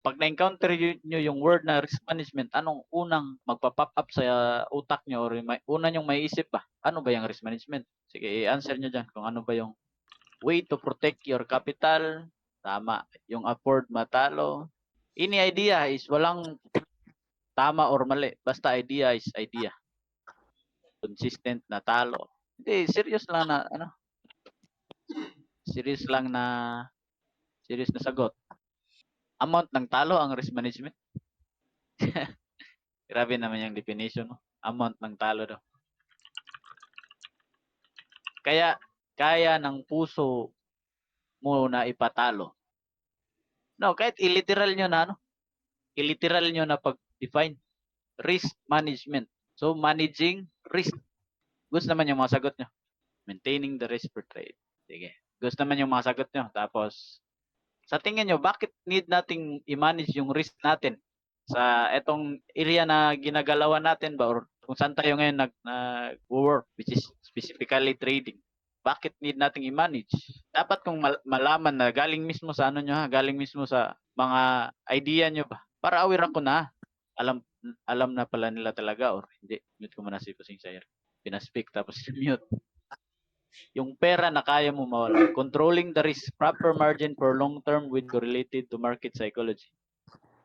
Pag na-encounter nyo yung word na risk management, anong unang magpa-pop up sa utak nyo or una nyong maiisip ba? Ano ba yung risk management? Sige, i-answer nyo dyan kung ano ba yung way to protect your capital. Tama. Yung afford matalo. Any idea is walang tama or mali. Basta idea is idea. Consistent na talo. Hindi, serious lang na, serious lang na, serious na sagot. Amount ng talo ang risk management. Grabe naman yung definition mo. Amount ng talo daw. Kaya ng puso mo na ipatalo. No, kahit iliteral nyo na, iliteral nyo na pag-define. Risk management. So, managing risk. Gusto naman yung mga sagot nyo. Maintaining the risk per trade. Sige. Gusto naman yung mga sagot nyo. Tapos, sa tingin nyo, bakit need nating i-manage yung risk natin sa etong area na ginagalawan natin ba or kung saan tayo ngayon nag-work, which is specifically trading? Bakit need nating i-manage? Dapat kung malaman na galing mismo sa galing mismo sa mga idea nyo ba? Para aware ako na. Alam na pala nila talaga or hindi. Mute ko muna si Pusing Sayer. Pinaspeak tapos mute. Yung pera na kaya mo mawala. Controlling the risk, proper margin for long term with correlated to market psychology.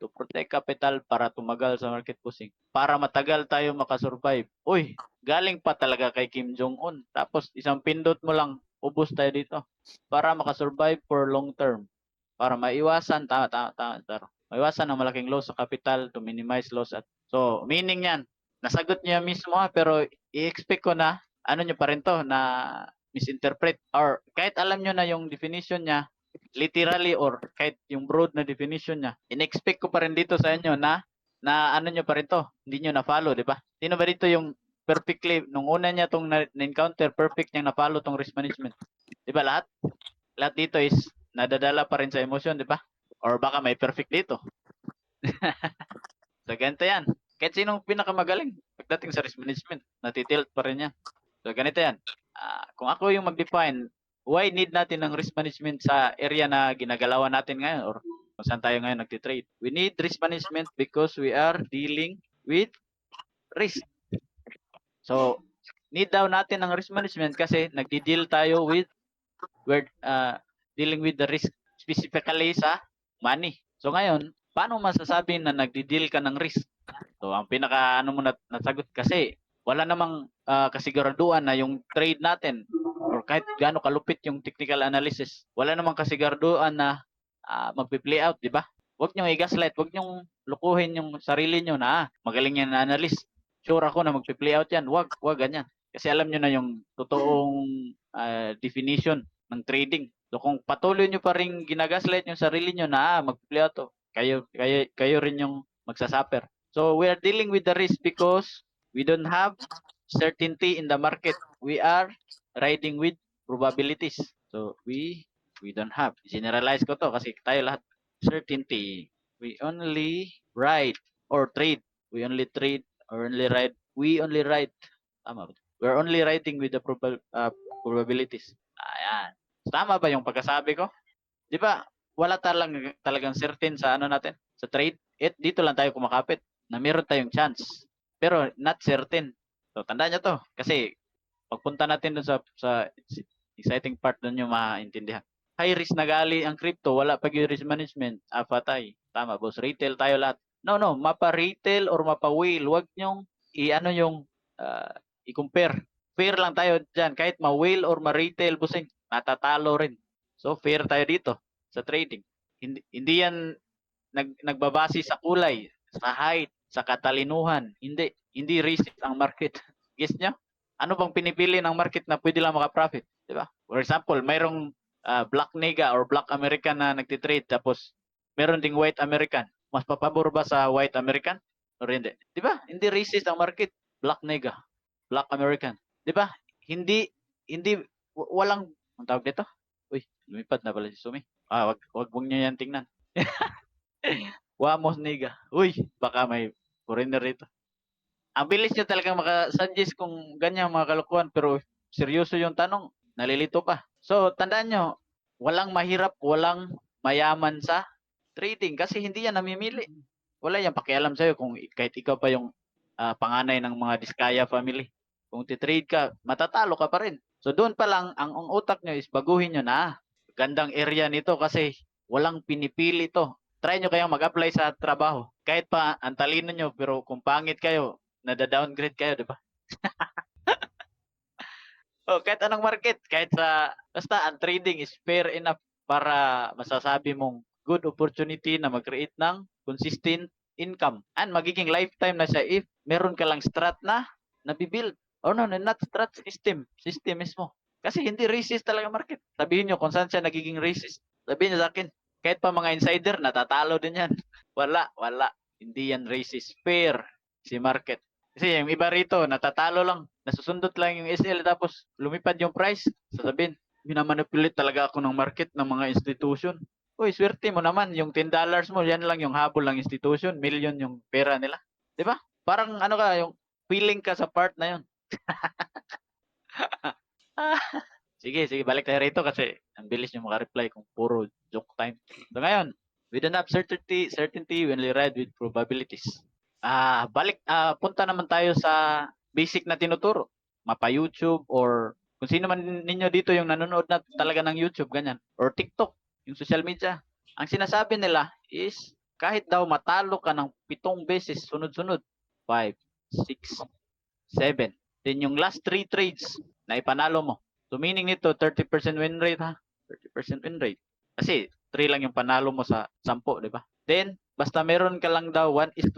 To protect capital para tumagal sa market pusing. Para matagal tayo makasurvive. Uy, galing pa talaga kay Kim Jong-un. Tapos isang pindot mo lang, ubos tayo dito. Para makasurvive for long term. Para maiwasan, maiwasan ang malaking loss sa capital to minimize loss at so meaning yan, nasagot niya mismo pero i-expect ko na ano nyo pa rin to na misinterpret or kahit alam nyo na yung definition niya literally or kahit yung broad na definition niya, in-expect ko pa rin dito sa inyo na ano nyo pa rin to, hindi nyo na-follow, di ba? Sino ba dito yung perfectly, nung una niya tong na-encounter, perfect niyang na-follow tong risk management? Di ba lahat? Lahat dito is nadadala pa rin sa emotion, di ba? Or baka may perfect dito. So, ganito yan. Kahit sinong pinakamagaling pagdating sa risk management, natitilt pa rin yan. So, ganito yan. Kung ako yung mag-define, why need natin ng risk management sa area na ginagalawan natin ngayon or kung saan tayo ngayon nagtitrade? We need risk management because we are dealing with risk. So, need daw natin ng risk management kasi nagdi-deal tayo with dealing with the risk specifically sa money. So ngayon, paano masasabi na nagdi-deal ka ng risk? So ang pinaka mo nasagot kasi wala namang kasiguraduhan na yung trade natin or kahit gaano kalupit yung technical analysis, wala namang kasiguraduhan na magpi-play out, di ba? Huwag niyo i-gaslight, huwag niyo lukuhin yung sarili niyo na magaling yan na analyst. Sure ako na magpi-play out yan. Huwag ganyan. Kasi alam niyo na yung totoong definition ng trading. So kung patuloy nyo pa rin ginagaslight yung sarili nyo na mag-play out to, kayo rin yung magsasuffer. So we are dealing with the risk because we don't have certainty in the market. We are riding with probabilities. So we don't have. Generalize ko to kasi tayo lahat. Certainty. We only ride or trade. We only trade or only ride. We only ride. Tama ba? We're only riding with the probabilities. Ayan. Tama ba yung pagkasabi ko? Di ba? Wala talagang certain sa natin, sa trade. Dito lang tayo kumakapit na meron tayong chance. Pero not certain. So tandaan nyo to. Kasi pagpunta natin dun sa exciting part dun yung maintindihan. High risk na gali ang crypto, wala pag yung risk management, patay. Tama, boss. Retail tayo lahat. No, mapa retail or mapa whale. Huwag nyong yung i-compare. Fair lang tayo dyan. Kahit ma-whale or ma-retail, busing, natatalo rin. So, fair tayo dito sa trading. Hindi yan nagbabase sa kulay, sa height, sa katalinuhan. Hindi racist ang market. Guess nyo? Ano bang pinipili ng market na pwede lang maka-profit? Diba? For example, mayroong black nigga or black American na nagtitrade tapos meron ding white American. Mas papabor ba sa white American? Or hindi? Diba? Hindi racist ang market. Black nigga, black American. Diba? Hindi walang ang tawag dito? Uy, lumipad na pala si Sumi. Wag niyo yan tingnan. Wamos niga. Uy, baka may foreigner rito. Ang bilis niya talagang maka-suggest kung ganyan mga kalokohan pero seryoso yung tanong, nalilito pa. So, tandaan nyo, walang mahirap, walang mayaman sa trading kasi hindi yan namimili. Wala yang pakialam sa'yo kung kahit ikaw pa yung panganay ng mga Diskaya family. Kung titrade ka, matatalo ka pa rin. So doon pa lang, ang utak nyo is baguhin nyo na. Gandang area nito kasi walang pinipili to. Try nyo kayong mag-apply sa trabaho. Kahit pa ang talino nyo, pero kung pangit kayo, nada-downgrade kayo, di ba? Oh, kahit anong market, kahit sa, basta ang trading is fair enough para masasabi mong good opportunity na mag-create ng consistent income. And magiging lifetime na siya if meron ka lang strat na nabibuild. Or no, not strat, system mismo. Kasi hindi racist talaga market. Sabihin nyo kung saan siya nagiging racist. Sabihin nyo sa akin, kahit pa mga insider, natatalo din yan. Wala. Hindi yan racist. Fair si market. Kasi yung iba rito, natatalo lang. Nasusundot lang yung SL tapos lumipad yung price. Sasabihin, minamanipulate talaga ako ng market ng mga institution. Uy, swerte mo naman. Yung $10 mo, yan lang yung habol ng institution. Million yung pera nila. Di ba? Parang ano ka, yung feeling ka sa part na yun. Sige, balik tayo rito kasi ang bilis nyo maka-reply kung puro joke time. So ngayon, we don't have certainty when we read with probabilities. Punta naman tayo sa basic na tinuturo. Mapa YouTube or kung sino man ninyo dito yung nanonood na talaga ng YouTube, ganyan. Or TikTok, yung social media. Ang sinasabi nila is kahit daw matalo ka ng 7 beses sunod-sunod, 5, 6, 7. Then yung last 3 trades na ipanalo mo. So meaning nito 30% win rate ha. 30% win rate. Kasi 3 lang yung panalo mo sa 10, di ba? Then basta meron ka lang daw 1:3.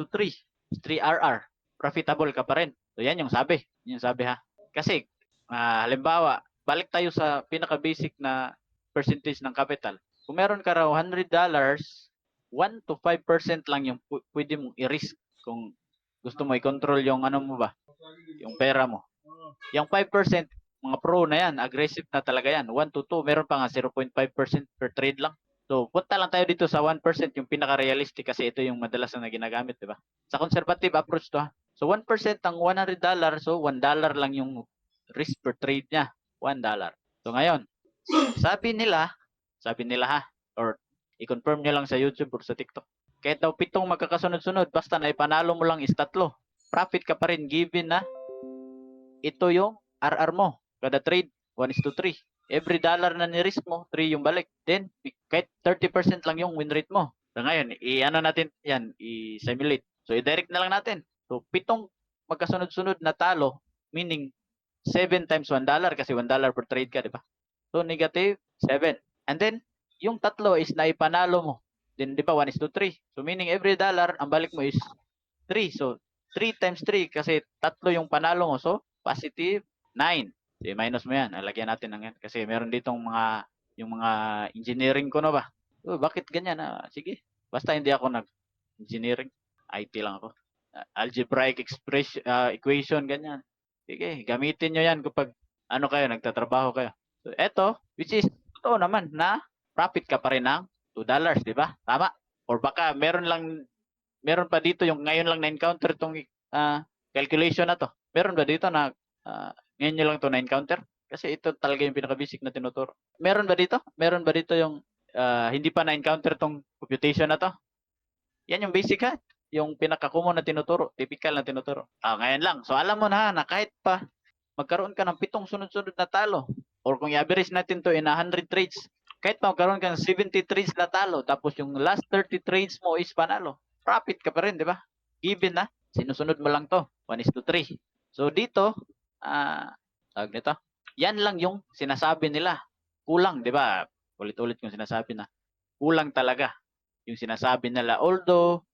3 RR. Profitable ka pa rin. So yan yung sabi. Yan yung sabi ha. Kasi halimbawa, balik tayo sa pinaka-basic na percentage ng capital. Kung meron ka raw $100, 1 to 5% lang yung pwede mong i-risk kung gusto mo i-control yung ano mo ba, yung pera mo. Yung 5%, mga pro na yan, aggressive na talaga yan. 1 to 2, meron pa nga 0.5% per trade lang. So, punta lang tayo dito sa 1%, yung pinaka-realistic kasi ito yung madalas na ginagamit, di ba? Sa conservative approach to ha. So, 1% ang $100, so $1 lang yung risk per trade niya. $1. So, ngayon, sabi nila ha, or i-confirm nyo lang sa YouTube or sa TikTok. Kahit daw 7 magkakasunod-sunod, basta na ipanalo mo lang is 3. Profit ka pa rin given na ito yung RR mo. Kada trade, 1:3. Every dollar na ni-risk mo, 3 yung balik. Then, kahit 30% lang yung win rate mo. So ngayon, i-ano natin yan, i-simulate. So, i-direct na lang natin. So, 7 magkasunod-sunod na talo, meaning 7 times $1 kasi $1 per trade ka, di ba? So, negative 7. And then, yung 3 is naipanalo mo. Then, di ba, 1:3. So, meaning every dollar, ang balik mo is 3. So, 3 times 3 kasi 3 yung panalo mo. So, positive 9. So, minus mo yan. Lagyan natin ng yan. Kasi meron ditong yung mga engineering ko na ba? So, bakit ganyan? Sige. Basta hindi ako nag-engineering. IT lang ako. Algebraic equation, ganyan. Sige, gamitin nyo yan kapag nagtatrabaho kayo. So, eto, which is, totoo naman na profit ka pa rin ng $2, di ba? Tama? Or baka meron pa dito yung ngayon lang na-encounter itong calculation na to. Meron ba dito na ngayon nyo lang to na-encounter? Kasi ito talaga yung pinaka-basic na tinuturo. Meron ba dito? Meron ba dito yung hindi pa na-encounter tong computation na to? Yan yung basic ha. Yung pinaka-common na tinuturo. Typical na tinuturo. Ngayon lang. So alam mo na kahit pa magkaroon ka ng 7 sunod-sunod na talo or kung i-average natin to in 100 trades, kahit pa magkaroon ka ng 70 trades na talo tapos yung last 30 trades mo is panalo, profit ka pa rin, di ba? Given na, sinusunod mo lang to, 1:3. So dito, tawag nito, yan lang yung sinasabi nila. Kulang, di ba? Ulit-ulit yung sinasabi na kulang talaga yung sinasabi nila. Although,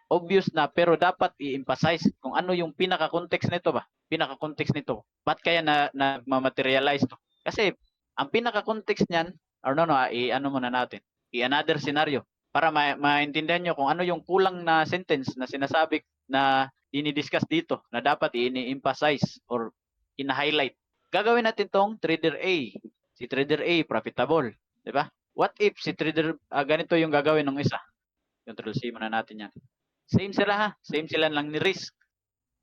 obvious na pero dapat i-emphasize kung ano yung pinaka-context nito ba? Pinaka-context nito. Ba't kaya nagmamaterialize to? Kasi ang pinaka-context niyan, or i-ano muna natin, i-another scenario para maintindihan nyo kung ano yung kulang na sentence na sinasabi na dinidiscuss dito na dapat i-emphasize or in-highlight. Gagawin natin tong trader A. Si trader A, profitable. Di ba? What if si trader, ganito yung gagawin ng isa? Control C muna natin yan. Same sila ha. Same sila lang ni risk.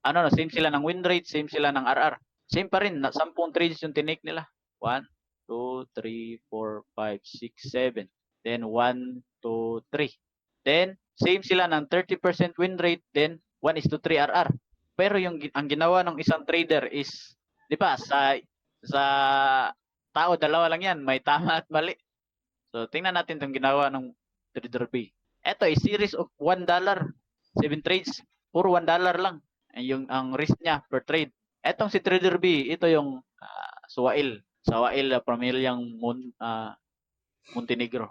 Same sila ng win rate, same sila ng RR. Same pa rin, 10 trades yung tinake nila. 1, 2, 3, 4, 5, 6, 7. Then 1, 2, 3. Then, same sila ng 30% win rate, then 1:3 RR. Pero ang ginawa ng isang trader is, di ba, sa tao, dalawa lang yan, may tama at mali. So, tingnan natin itong ginawa ng trader B. Ito is series of $1, 7 trades, puro $1 lang ang risk niya per trade. Etong si trader B, ito yung Sawail pamilyang Montenegro.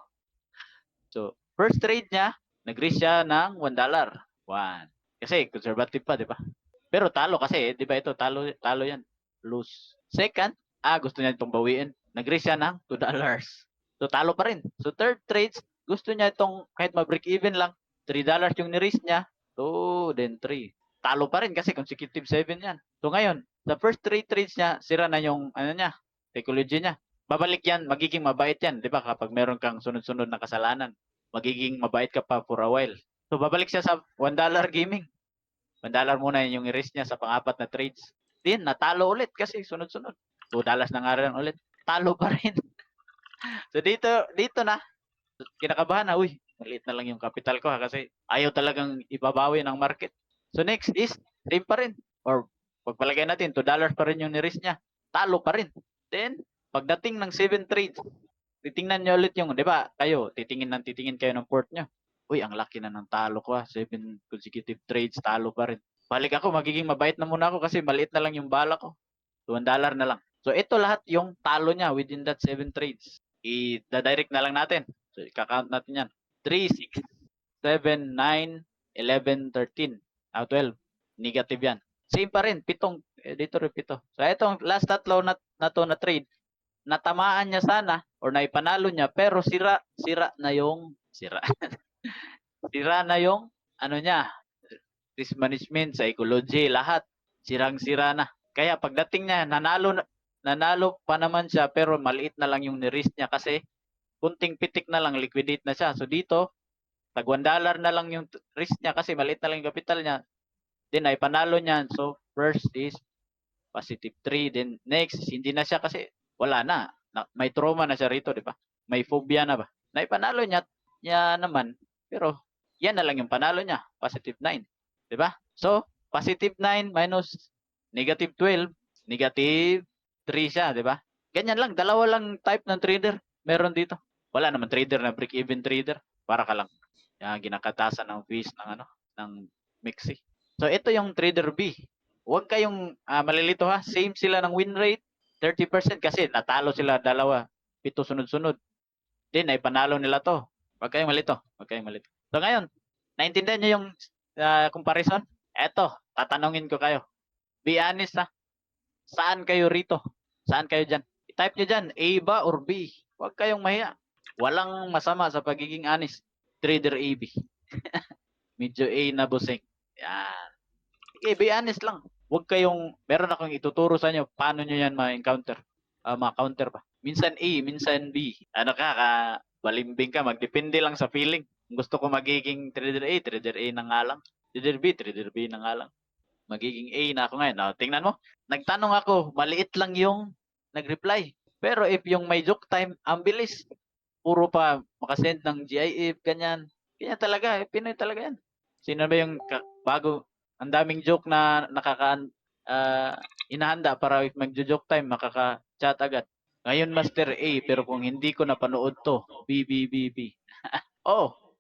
So, first trade niya, nag-risk siya ng $1. 1. Kasi conservative pa, di ba? Pero talo kasi, di ba ito, talo yan. Lose. Second, gusto niya itong bawiin. Nag-risk siya ng $2. So, talo pa rin. So, third trades, gusto niya itong kahit ma-break even lang, $3 yung ni-risk niya. 2, then 3. Talo pa rin kasi consecutive 7 yan. So, ngayon, the first 3 trades niya, sira na yung, psychology niya. Babalik yan, magiging mabait yan, di ba? Kapag meron kang sunod-sunod na kasalanan, magiging mabait ka pa for a while. So, babalik siya sa $1 gaming. $1 muna yung i-risk niya sa pang-apat na trades. Then, natalo ulit kasi sunod-sunod. $2 na nga rin ulit. Talo pa rin. So, dito na, kinakabahan na, uy, maliit na lang yung capital ko kasi ayaw talagang ibabawi ng market. So, next is, same pa rin. Or, pagpalagay natin, $2 pa rin yung ni-risk niya. Talo pa rin. Then, pagdating ng 7 trades, titingnan nyo ulit yung, di ba, kayo, titingin kayo ng port nyo. Uy, ang laki na ng talo ko 7 consecutive trades, talo pa rin. Balik ako, magiging mabait na muna ako kasi maliit na lang yung bala ko. $1 na lang. So, ito lahat yung talo niya within that 7 trades. I-direct na lang natin. So, i-count natin yan. 3, 6, 7, 9, 11, 13. 12. Negative yan. Same pa rin. Dito rin 7. So, itong last tatlo na trade, natamaan niya sana or naipanalo niya pero sira na yung sira na yung niya, risk management, psychology, lahat sirang-sira na. Kaya pagdating niya nanalo pa naman siya pero maliit na lang yung ni-risk niya kasi kunting pitik na lang liquidate na siya. So dito tag $1 na lang yung risk niya kasi maliit na lang yung capital niya. Then ay panalo niya. So first is positive 3, then next hindi na siya kasi wala na. May trauma na siya rito, di ba? May phobia na ba? Naipanalo niya naman, pero yan na lang yung panalo niya, positive 9. Di ba? So, positive 9 minus negative 12, negative 3 siya, di ba? Ganyan lang, dalawa lang type ng trader meron dito. Wala naman trader na break-even trader. Para ka lang ginakatasan ng fees ng Mixi. So, ito yung trader B. Huwag kayong malilito ha. Same sila ng win rate, 30% kasi natalo sila dalawa, 7 sunod-sunod. Then, ay panalo nila to. Huwag kayong malito. So, ngayon, naintindihan niyo yung comparison? Eto, tatanungin ko kayo. Be honest ha. Saan kayo rito? Saan kayo dyan? I-type nyo dyan, A ba or B? Huwag kayong mahiya. Walang masama sa pagiging honest. Trader AB. Medyo A na busing. Yan. Sige, be honest lang. Huwag kayong, meron akong ituturo sa inyo paano nyo yan ma-encounter. Ma-counter pa. Minsan A, minsan B. Balimbing ka, magdepende lang sa feeling. Gusto ko magiging trader A na nga lang. Trader B na nga lang. Magiging A na ako ngayon. Tingnan mo, nagtanong ako, maliit lang yung nag-reply. Pero if yung may joke time, ang bilis. Puro pa makasend ng GIF, ganyan. Ganyan talaga, Pinoy talaga yan. Sino ba yung bago, ang daming joke na inahanda para if mag-joke time, makaka-chat agad. Ngayon Master A, pero kung hindi ko napanood to, B.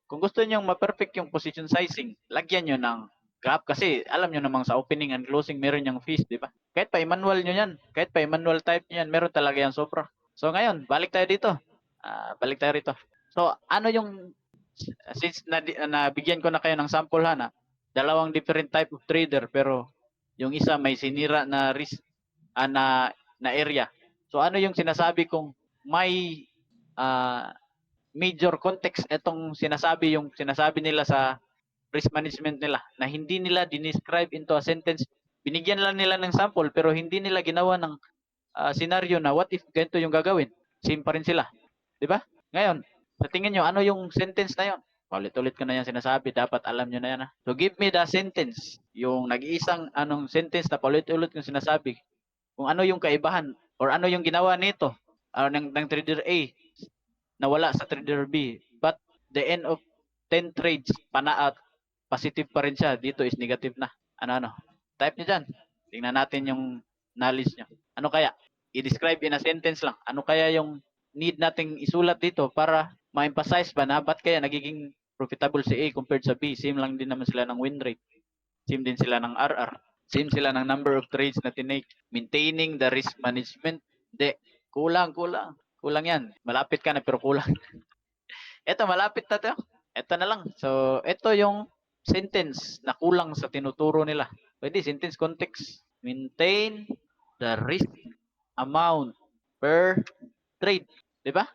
Kung gusto niyo ma-perfect yung position sizing, lagyan niyo ng gap kasi alam niyo namang sa opening and closing meron yung fees, di ba? Kahit pa i-manual niyo yan, kahit pa i-manual type niyo yan, meron talaga yan sobra. So ngayon, balik tayo dito. Balik tayo rito. So ano yung, since nabigyan ko na kayo ng sample na dalawang different type of trader pero yung isa may sinira na risk na area. So ano yung sinasabi kong may major context itong yung sinasabi nila sa risk management nila na hindi nila dinescribe into a sentence. Binigyan lang nila ng sample pero hindi nila ginawa ng scenario na what if ganito yung gagawin. Same pa rin sila. Di ba? Ngayon, sa tingin nyo, ano yung sentence na yon? Paulit-ulit ko na yan sinasabi. Dapat alam nyo na yan. So, give me the sentence. Yung nag-iisang sentence na paulit-ulit kong sinasabi. Kung ano yung kaibahan or ano yung ginawa nito ng trader A na wala sa trader B. But the end of 10 trades, positive pa rin siya. Dito is negative na. Ano? Type nyo dyan. Tingnan natin yung knowledge nyo. Ano kaya? I-describe in a sentence lang. Ano kaya yung need nating isulat dito para ma-emphasize ba na ba't kaya nagiging profitable si A compared sa B? Same lang din naman sila ng win rate. Same din sila ng RR. Same sila ng number of trades na tinake. Maintaining the risk management. Hindi. Kulang. Kulang yan. Malapit ka na pero kulang. Ito, malapit na to. Ito na lang. So, ito yung sentence na kulang sa tinuturo nila. Pwede, sentence context. Maintain the risk amount per trade. Di ba?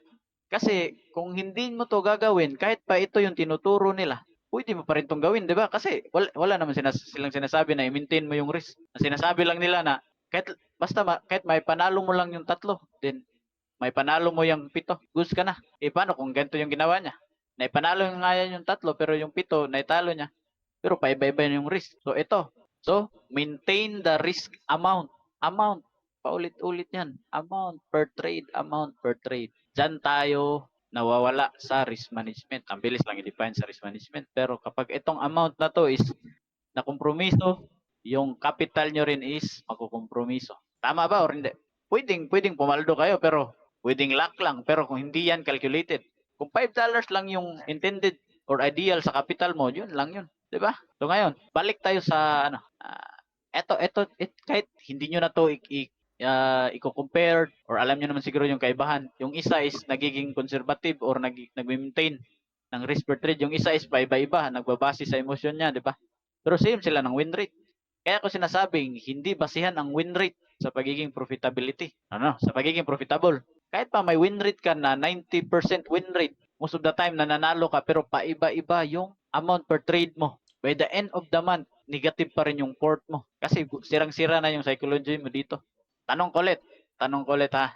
Kasi kung hindi mo to gagawin, kahit pa ito yung tinuturo nila, pwede mo pa rin itong gawin, di ba? Kasi wala naman silang sinasabi na i-maintain mo yung risk. Ang sinasabi lang nila na kahit may panalo mo lang yung 3, then may panalo mo yung 7, goods ka na. Paano kung ganito yung ginawa niya? Naipanalo nga yan yung 3, pero yung 7, naitalo niya. Pero paiba-iba yung risk. So, ito. So, maintain the risk amount. Amount. Paulit-ulit yan. Amount per trade. Amount per trade. Diyan tayo nawawala sa risk management. Ang bilis lang i-define sa risk management. Pero kapag itong amount na to is nakompromiso, yung capital nyo rin is magkukompromiso. Tama ba or hindi? Pwedeng pumaldo kayo pero pwedeng luck lang. Pero kung hindi yan calculated, kung $5 lang yung intended or ideal sa capital mo, yun lang yun. 'Di ba? So ngayon, balik tayo sa kahit hindi nyo na to i-compare or alam nyo naman siguro yung kaibahan. Yung isa is nagiging conservative or nag-maintain ng risk per trade. Yung isa is paiba-iba, nagbabase sa emosyon niya, 'di ba? Pero same sila ng win rate. Kaya ako sinasabing hindi basihan ang win rate sa pagiging profitability. Sa pagiging profitable. Kahit pa may win rate ka na 90% win rate, most of the time nananalo ka pero paiba-iba yung amount per trade mo. By the end of the month, negative pa rin yung port mo. Kasi sirang-sira na yung psychology mo dito. Tanong ko ulit ha.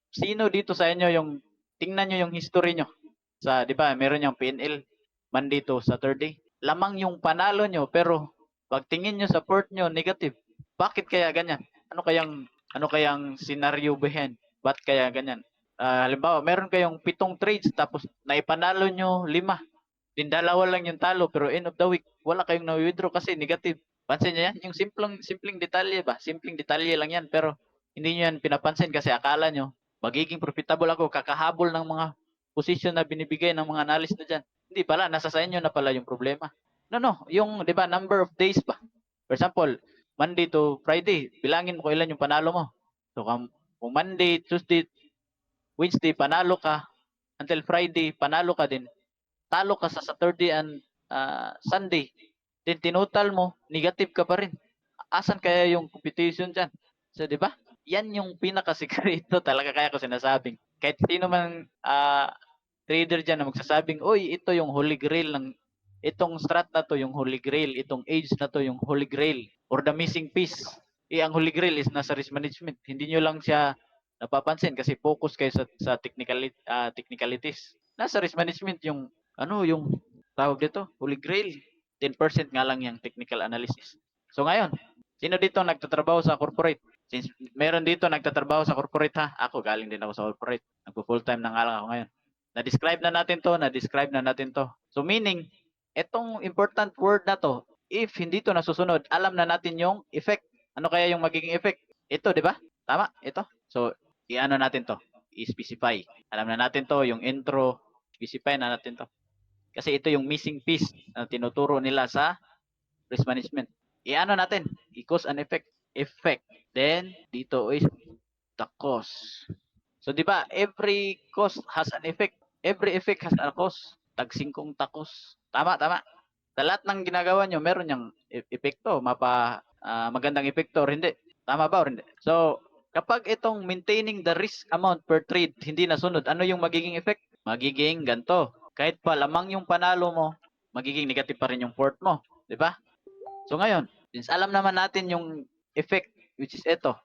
Sino dito sa inyo yung tingnan nyo yung history nyo? Di ba, meron yung PNL Monday to Saturday. Lamang yung panalo nyo pero pag tingin nyo sa port nyo negative. Bakit kaya ganyan? Ano kayang scenario behind? Ba't kaya ganyan? Halimbawa, meron kayong 7 trades tapos naipanalo nyo 5. Din dalawa lang yung talo pero end of the week wala kayong na-withdraw kasi negative. Pansin niyo yan? Yung simpleng detalye ba? Simpleng detalye lang yan pero hindi niyo yan pinapansin kasi akala nyo magiging profitable ako kakahabol ng mga position na binibigay ng mga analyst na dyan. Hindi pala, nasa sa inyo na pala yung problema. No. Yung, di ba, number of days ba? For example, Monday to Friday, bilangin mo kung ilan yung panalo mo. So, kung Monday, Tuesday, Wednesday, panalo ka, until Friday, panalo ka din, talo ka sa Saturday and Sunday, then tinotal mo, negative ka pa rin. Asan kaya yung competition dyan? So, di ba? Yan yung pinakasikreto talaga kaya ko sinasabing. Kahit sino man trader dyan na magsasabing, oy, ito yung holy grail itong strat na to yung holy grail, itong age na to yung holy grail, or the missing piece. Ang holy grail is nasa risk management. Hindi nyo lang siya napapansin kasi focus kayo sa technicalities. Nasa risk management yung yung tawag dito, holy grail. 10% nga lang yung technical analysis. So ngayon, sino dito nagtatrabaho sa corporate? Since meron dito nagtatrabaho sa corporate ha, ako galing din ako sa corporate. Nagpo-full time na nga lang ako ngayon. Na-describe na natin to. So meaning, etong important word na to, if hindi to nasusunod, alam na natin yung effect. Ano kaya yung magiging effect? Ito, di ba? Tama? Ito. So, i-ano natin to? I-specify. Alam na natin to, yung intro, specify na natin to. Kasi ito yung missing piece na tinuturo nila sa risk management. I-ano natin? I-cause and effect. Effect. Then, dito is the cause. So, di ba, every cause has an effect. Every effect has a cause. Tagsingkong takos. Tama. Sa lahat ng ginagawa nyo, meron yung epekto. Magandang epekto or hindi. Tama ba or hindi? So, kapag itong maintaining the risk amount per trade hindi nasunod, ano yung magiging effect? Magiging ganto. Kahit pa lamang yung panalo mo, magiging negative pa rin yung port mo. Di ba? So ngayon, since alam naman natin yung effect, which is ito,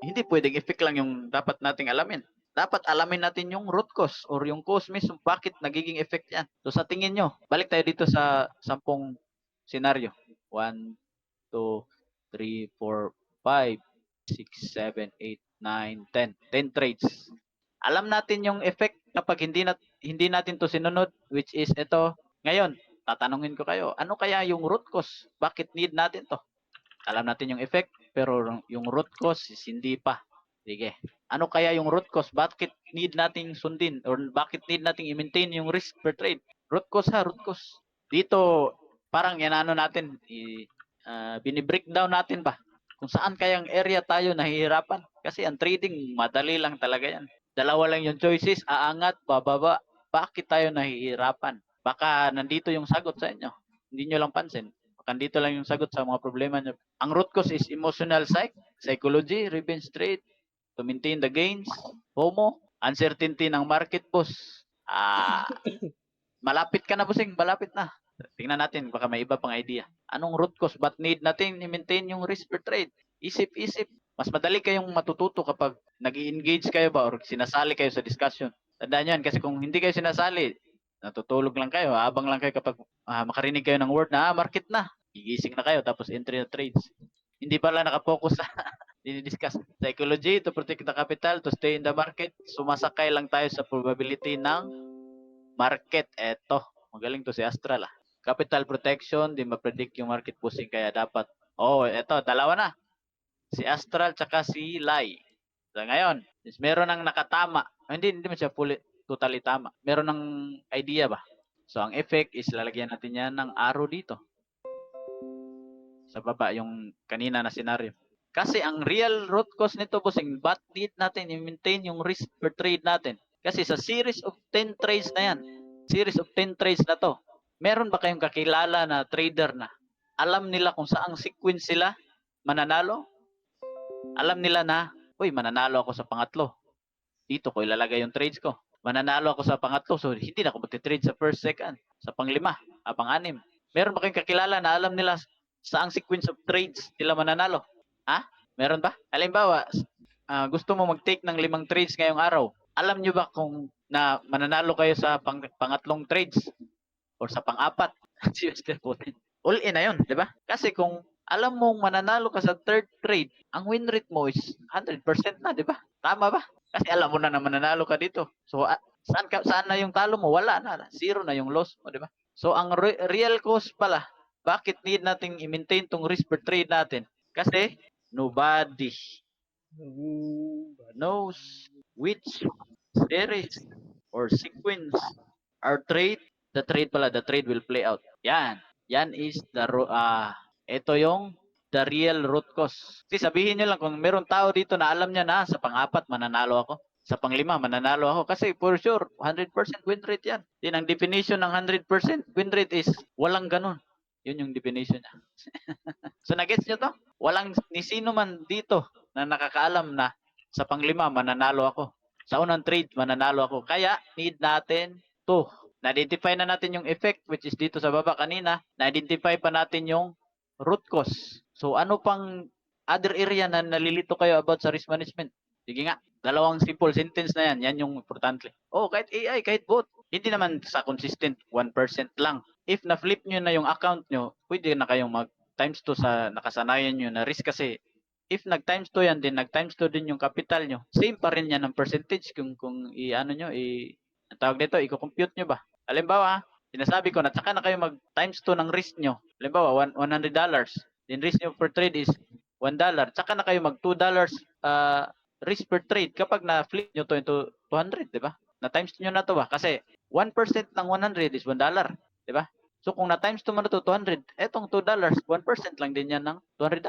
hindi pwedeng effect lang yung dapat nating alamin. Dapat alamin natin yung root cause or yung cause mismo bakit nagiging effect yan. So sa tingin nyo, balik tayo dito sa 10 senaryo. 1, 2, 3, 4, 5, 6, 7, 8, 9, 10. 10 trades. Alam natin yung effect kapag hindi natin 'to sinunod, which is ito, ngayon tatanungin ko kayo, ano kaya yung root cause? Bakit need natin 'to? Alam natin yung effect, pero yung root cause is hindi pa. Sige. Ano kaya yung root cause? Bakit need nating sundin or bakit need nating i-maintain yung risk per trade? Root cause ha, root cause. Dito, parang inano natin, bini-breakdown natin ba? Kung saan kayang area tayo nahihirapan. Kasi ang trading, madali lang talaga yan. Dalawa lang yung choices, aangat, bababa. Bakit tayo nahihirapan? Baka nandito yung sagot sa inyo. Hindi nyo lang pansin. Baka nandito lang yung sagot sa mga problema nyo. Ang root cause is emotional psychology, revenge trade, to maintain the gains, FOMO, uncertainty ng market, boss. Malapit ka na, bossing. Malapit na. Tingnan natin, baka may iba pang idea. Anong root cause? Ba't need natin i-maintain yung risk per trade? Isip-isip. Mas madali kayong matututo kapag nag-engage kayo ba or sinasali kayo sa discussion. Tandaan yan, kasi kung hindi kayo sinasali, natutulog lang kayo, habang lang kayo kapag makarinig kayo ng word na market na. Gigising na kayo, tapos entry na trades. Hindi pala nakapokus sa dinidiscuss. Psychology to protect the capital, to stay in the market. Sumasakay lang tayo sa probability ng market. Eto, magaling to si Astral Capital protection, di ma-predict yung market pushing kaya dapat. Eto, dalawa na. Si Astral tsaka si Lai. So ngayon, is meron ng nakatama. Hindi man siya totally tama. Meron ng idea ba? So ang effect is lalagyan natin yan ng arrow dito. Sa baba, yung kanina na scenario. Kasi ang real root cause nito, bossing, ba't need natin i-maintain yung risk per trade natin? Kasi sa series of 10 trades na yan, series of 10 trades na to, meron ba kayong kakilala na trader na alam nila kung saang sequence sila mananalo? Alam nila na, uy, mananalo ako sa pangatlo. Dito ko ilalagay yung trades ko. Mananalo ako sa pangatlo, so hindi na ako magte-trade sa first, second, sa panglima, pang-anim. Meron ba kayong kakilala na alam nila saang sequence of trades sila mananalo? Ha? Meron ba? Halimbawa, gusto mo mag-take ng 5 trades ngayong araw. Alam nyo ba kung na mananalo kayo sa pangatlong trades or sa pang-apat? All in na yun, di ba? Kasi kung alam mong mananalo ka sa third trade, ang win rate mo is 100% na, di ba? Tama ba? Kasi alam mo na mananalo ka dito. So, saan na yung talo mo? Wala na. Zero na yung loss mo, di ba? So, ang real cost pala, bakit need nating i-maintain tong risk per trade natin? Kasi, nobody knows which series or sequence our trade, the trade will play out. Yan. Yan is ito yung the real root cause. Kasi sabihin nyo lang, kung meron tao dito na alam niya na sa pang-apat mananalo ako, sa pang-5 mananalo ako, kasi for sure 100% win rate yan. Din ang definition ng 100% win rate is walang ganun. Yun yung definition niya. So nagets nyo to? Walang ni sino man dito na nakakaalam na sa pang-5 mananalo ako. Sa unang trade mananalo ako. Kaya need natin to. Na-identify na natin yung effect, which is dito sa baba kanina. Na-identify pa natin yung root cause. So ano pang other area na nalilito kayo about sa risk management? Sige nga, dalawang simple sentence na yan. Yan yung importante. Kahit AI, kahit bot. Hindi naman sa consistent 1% lang. If na-flip nyo na yung account nyo, pwede na kayong mag times 2 sa nakasanayan nyo na risk kasi if nag times 2 yan din, nag times 2 din yung capital nyo, same pa rin yan ng percentage kung i-ano nyo, ang tawag nito, i-compute nyo ba? Halimbawa, sinasabi ko na tsaka na kayo mag times 2 ng risk nyo. Halimbawa, $100. Then risk nyo per trade is $1. Tsaka na kayo mag $2 risk per trade kapag na-flip nyo to into 200, di ba? Na times nyo na to ba? Kasi 1% ng 100 is $1, di ba? So kung na times 2 mo na to 200, etong $2, 1% lang din yan ng $200.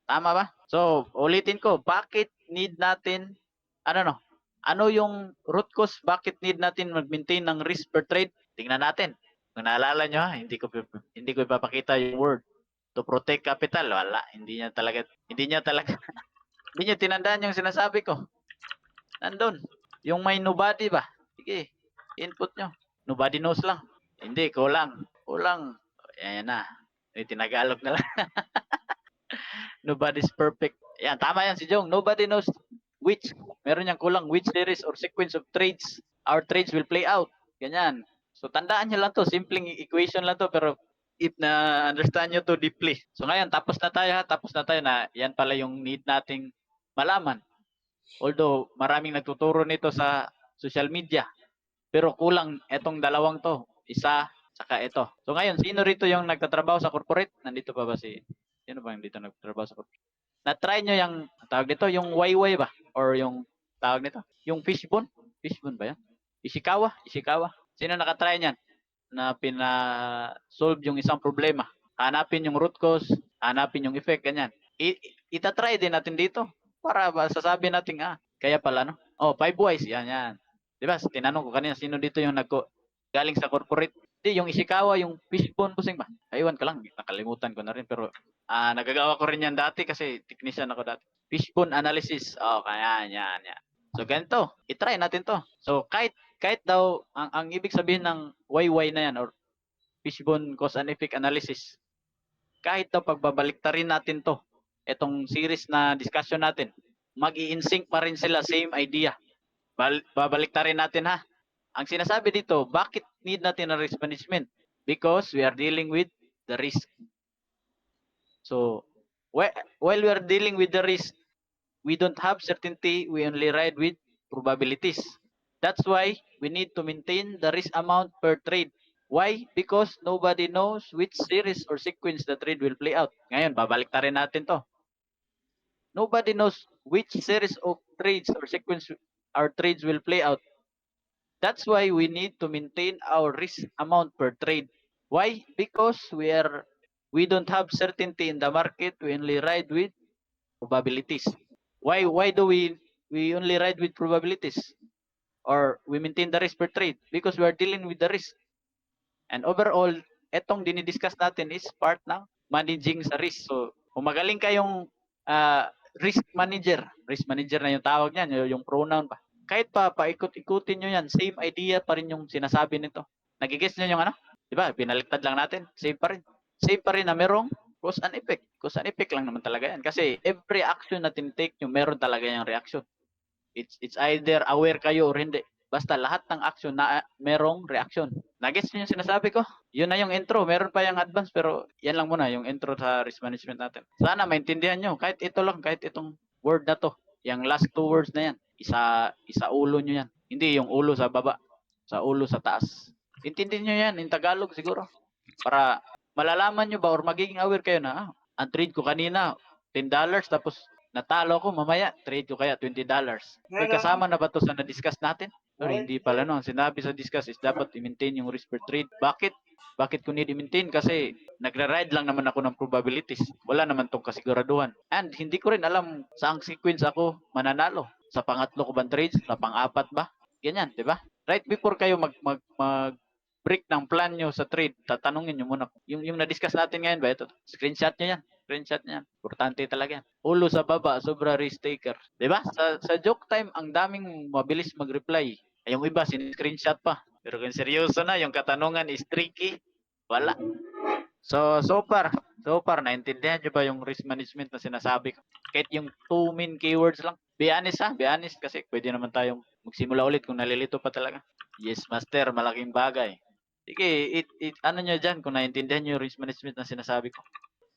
Tama ba? So ulitin ko, bakit need natin, ano yung root cause, bakit need natin mag-maintain ng risk per trade? Tingnan natin. Kung naalala nyo, hindi ko ipapakita yung word to protect capital. Wala, hindi niya talaga hindi niya tinandaan yung sinasabi ko. Nandun. Yung may nobody ba? Sige, input nyo. Nobody knows lang. Hindi, kulang. Ayan na. Tinagalog na lang. Nobody's perfect. Yan, tama yan si Jong. Nobody knows meron niyang kulang, which series or sequence of trades our trades will play out. Ganyan. So, tandaan nyo lang to. Simpleng equation lang to, pero if na-understand nyo to deeply. So, ngayon, tapos na tayo na yan pala yung need nating malaman. Although, maraming nagtuturo nito sa social media. pero kulang etong dalawang 'to, isa saka ito. So ngayon, sino rito yung nagtatrabaho sa corporate? Nandito pa ba si sino ba yung dito nagtatrabaho sa corporate? Na-try niyo yang tawag nito, yung wayway ba or yung tawag nito, yung fishbone? Fishbone ba 'yan? Ishikawa, Ishikawa. Sino naka-try niyan na solve yung isang problema? Hanapin yung root cause, hanapin yung effect, ganyan. Ita-try din natin dito para masasabi natin, kaya pala, no? Oh, 5 whys, yan, yan. 'Di ba? Tinanong ko kanina, sino dito yung galing sa corporate? Hindi, yung Ishikawa, yung fishbone busing ba? Aywan ka lang, nakalimutan ko na rin. Pero nagagawa ko rin yan dati kasi technician ako dati. Fishbone analysis. Oh, kaya yan, yan. So ganito, i-try natin to. So kahit daw ang ibig sabihin ng YY na yan or fishbone cause and effect analysis, kahit daw pagbabaliktarin natin to, etong series na discussion natin, mag-i-insync pa rin sila, same idea. Babaliktarin natin ha. Ang sinasabi dito, bakit need natin ng risk management? Because we are dealing with the risk. So, while we are dealing with the risk, we don't have certainty, we only ride with probabilities. That's why we need to maintain the risk amount per trade. Why? Because nobody knows which series or sequence the trade will play out. Ngayon, babaliktarin natin to. Nobody knows which series of trades or sequence our trades will play out. That's why we need to maintain our risk amount per trade. Why? Because we don't have certainty in the market. We only ride with probabilities. Why do we only ride with probabilities? Or we maintain the risk per trade? Because we are dealing with the risk. And overall, etong dinidiscuss natin is part ng managing sa risk. So, kung magaling kayong risk manager na yung tawag niyan, yung pronoun pa. Kahit pa paikot-ikutin nyo yan, same idea pa rin yung sinasabi nito. Nagigets nyo yung ano? Di ba? Binaliktad lang natin. Same pa rin. Same pa rin na merong cause and effect. Cause and effect lang naman talaga yan. Kasi every action na tinitake nyo, meron talaga yung reaction. It's either aware kayo or hindi. Basta lahat ng action na merong reaction. Nagets niyo yung sinasabi ko? Yun na yung intro. Meron pa yung advance pero yan lang muna yung intro sa risk management natin. Sana maintindihan nyo. Kahit ito lang, kahit itong word na to. Yung last 2 words na yan. Isa ulo nyo yan. Hindi yung ulo sa baba. Sa ulo sa taas. Intindihin nyo yan in Tagalog siguro. Para malalaman nyo ba or magiging aware kayo na ang trade ko kanina $10 tapos natalo ko mamaya trade ko kaya $20. Uy, kasama na ba to sa na-discuss natin? Sorry, hindi pala no. Ang sinabi sa discuss is dapat i-maintain yung risk per trade. Bakit? Bakit ko need i-maintain? Kasi nagra-ride lang naman ako ng probabilities. Wala naman tong kasiguraduhan. And hindi ko rin alam saang sequence ako mananalo. Sa pangatlo ko bang trades? Sa pang-apat ba? Ganyan, di ba? Right before kayo mag break ng plan nyo sa trade, tatanungin nyo muna. Yung na-discuss natin ngayon ba? Ito, screenshot nyo yan. Screenshot nyo yan. Importante talaga yan. Ulo sa baba, sobra risk taker. Diba? Sa joke time, ang daming mabilis mag-reply. Yung iba, sin-screenshot pa. Pero kung seryoso na, yung katanungan is tricky. Wala. So far, naintindihan nyo ba yung risk management na sinasabi ko? Kahit yung 2 main keywords lang. Be honest ha, be honest kasi pwede naman tayong magsimula ulit kung nalilito pa talaga. Yes, master, malaking bagay. Sige, ano nyo dyan kung naintindihan nyo yung risk management na sinasabi ko.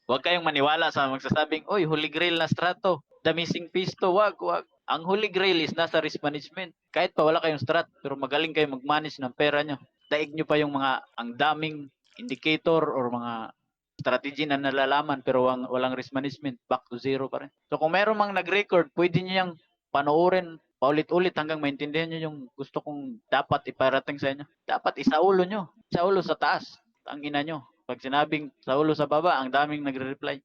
Huwag kayong maniwala sa magsasabing, oy, holy grail na strato, the missing piece to, wag. Ang holy grail is nasa risk management. Kahit pa wala kayong strat, pero magaling kayo mag-manage ng pera nyo. Daig nyo pa yung ang daming indicator or mga strategy na nalalaman pero walang risk management, back to zero pa rin. So kung meron mang nag-record, pwede nyo yung panoorin paulit-ulit hanggang maintindihan nyo yung gusto kong dapat iparating sa inyo. Dapat isaulo nyo. Isaulo sa taas. Ang ina nyo. Pag sinabing sa ulo sa baba, ang daming nagre-reply.